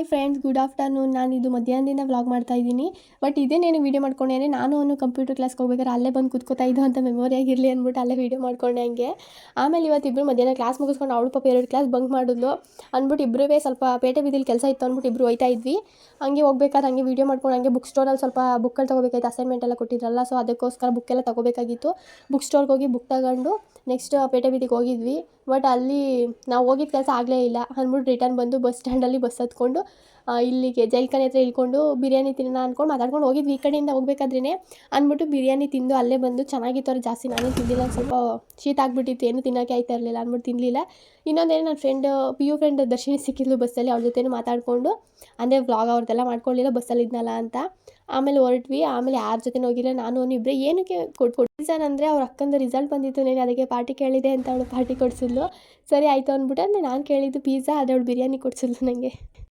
Hi friends, good afternoon. ನಾನು ಇದು ಮಧ್ಯಾಹ್ನದಿಂದ ವ್ಲಾಗ್ ಮಾಡ್ತಾ ಇದ್ದೀನಿ. ಬಟ್ ಇದೇನೇನು ವೀಡಿಯೋ ಮಾಡ್ಕೊಂಡೆ ಅಂದರೆ, ನಾನು ಅವನು ಕಂಪ್ಯೂಟರ್ ಕ್ಲಾಸ್ಗೆ ಹೋಗ್ಬೇಕಾದ್ರೆ ಅಲ್ಲೇ ಬಂದು ಕೂತ್ಕೋತಾ ಇದ್ದು ಅಂತ ಮೆಮೊರಿ ಆಗಿರಲಿ ಅಂದ್ಬಿಟ್ಟು ಅಲ್ಲೇ ವೀಡಿಯೋ ಮಾಡ್ಕೊಂಡೆ ಹಂಗೆ. ಆಮೇಲೆ ಇವತ್ತಿಬ್ಬರು ಮಧ್ಯಾಹ್ನ ಕ್ಲಾಸ್ ಮುಗಿಸ್ಕೊಂಡು ಅವಳು ಪಾಪ 2 ಕ್ಲಾಸ್ ಬಂಕ್ ಮಾಡಿದ್ಲು ಅಂದ್ಬಿಟ್ಟು ಇಬ್ಬರೂ ಸ್ವಲ್ಪ ಪೇಟೆ ಬೀದಿಲಿ ಕೆಲಸ ಇತ್ತು ಅಂದ್ಬಿಟ್ಟು ಇಬ್ಬರು ಹೋಯ್ತಾ ಇದ್ವಿ. ಹಂಗೆ ಹೋಗ್ಬೇಕಾದ್ರೆ ಹಂಗೆ ವೀಡಿಯೋ ಮಾಡ್ಕೊಂಡು ಹಂಗೆ ಬುಕ್ ಸ್ಟೋರಲ್ಲಿ ಸ್ವಲ್ಪ ಬುಕ್ಕಲ್ಲಿ ತೊಗೋಬೇಕಾಯ್ತು, ಅಸೈನ್ಮೆಂಟ್ ಎಲ್ಲ ಕೊಟ್ಟಿದ್ರಲ್ಲ. ಸೊ ಅದಕ್ಕೋಸ್ಕರ ಬುಕ್ಕೆಲ್ಲ ತೊಗೋಬೇಕಾಗಿತ್ತು. ಬುಕ್ ಸ್ಟೋರ್ಗೆ ಹೋಗಿ ಬುಕ್ ತಗೊಂಡು ನೆಕ್ಸ್ಟ್ ಪೇಟೆ ಬೀದಿಗೆ ಹೋಗಿದ್ವಿ. ಬಟ್ ಅಲ್ಲಿ ನಾವು ಹೋಗಿದ್ದ ಕೆಲಸ ಆಗಲೇ ಇಲ್ಲ ಅಂದ್ಬಿಟ್ಟು ರಿಟರ್ನ್ ಬಂದು ಬಸ್ ಸ್ಟ್ಯಾಂಡಲ್ಲಿ ಬಸ್ ಹತ್ಕೊಂಡು ಇಲ್ಲಿಗೆ ಜೈಲ್ಕನಿ ಹತ್ರ ಇಳ್ಕೊಂಡು ಬಿರಿಯಾನಿ ತಿನ್ನೋಣ ಅಂದ್ಕೊಂಡು ಮಾತಾಡ್ಕೊಂಡು ಹೋಗಿದ್ವಿ. ಈ ಕಡೆಯಿಂದ ಹೋಗ್ಬೇಕಾದ್ರೇ ಅಂದ್ಬಿಟ್ಟು ಬಿರಿಯಾನಿ ತಿಂದು ಅಲ್ಲೇ ಬಂದು ಚೆನ್ನಾಗಿತ್ತು. ಅವ್ರು ಜಾಸ್ತಿ ನಾನೇ ತಿಂದಿಲ್ಲ, ಸ್ವಲ್ಪ ಶೀತ ಆಗಿಬಿಟ್ಟಿತ್ತು, ಏನು ತಿನ್ನೋಕ್ಕೆ ಆಯ್ತಾ ಇರಲಿಲ್ಲ ಅಂದ್ಬಿಟ್ಟು ತಿನ್ನಲಿಲ್ಲ. ಇನ್ನೊಂದೇನು, ನನ್ನ ಫ್ರೆಂಡ್ PU ಫ್ರೆಂಡ್ ದರ್ಶಿನಿ ಸಿಕ್ಕಿದ್ಲು ಬಸ್ಸಲ್ಲಿ. ಅವ್ರ ಜೊತೆ ಮಾತಾಡಿಕೊಂಡು ಅಂದರೆ ವ್ಲಾಗ್ ಅವ್ರದ್ದೆಲ್ಲ ಮಾಡ್ಕೊಳ್ಳಿಲ್ಲ, ಬಸ್ಸಲ್ಲಿ ಇದ್ನಲ್ಲ ಅಂತ. ಆಮೇಲೆ ಹೊರಟ್ವಿ. ಆಮೇಲೆ ಯಾರ ಜೊತೆ ಹೋಗಿಲ್ಲ, ನಾನು ಅವನು ಇಬ್ಬರೇ. ಏನಕ್ಕೆ ರೀಸನ್ ಅಂದರೆ ಅವ್ರ ಅಕ್ಕಂದು ರಿಸಲ್ಟ್ ಬಂದಿತ್ತು, నేను ಅದಕ್ಕೆ ಪಾರ್ಟಿ ಕೇಳಿದೆ ಅಂತ ಅವಳು ಪಾರ್ಟಿ ಕೊಡಿಸಿದ್ಲು. ಸರಿ ಆಯಿತು ಅಂದ್ಬಿಟ್ಟು ಅಂದರೆ ನಾನು ಕೇಳಿದ್ದು ಪಿಜ್ಜಾ, ಆದರೆ ಅವಳು ಬಿರಿಯಾನಿ ಕೊಡಿಸಿದ್ಲು ನನಗೆ.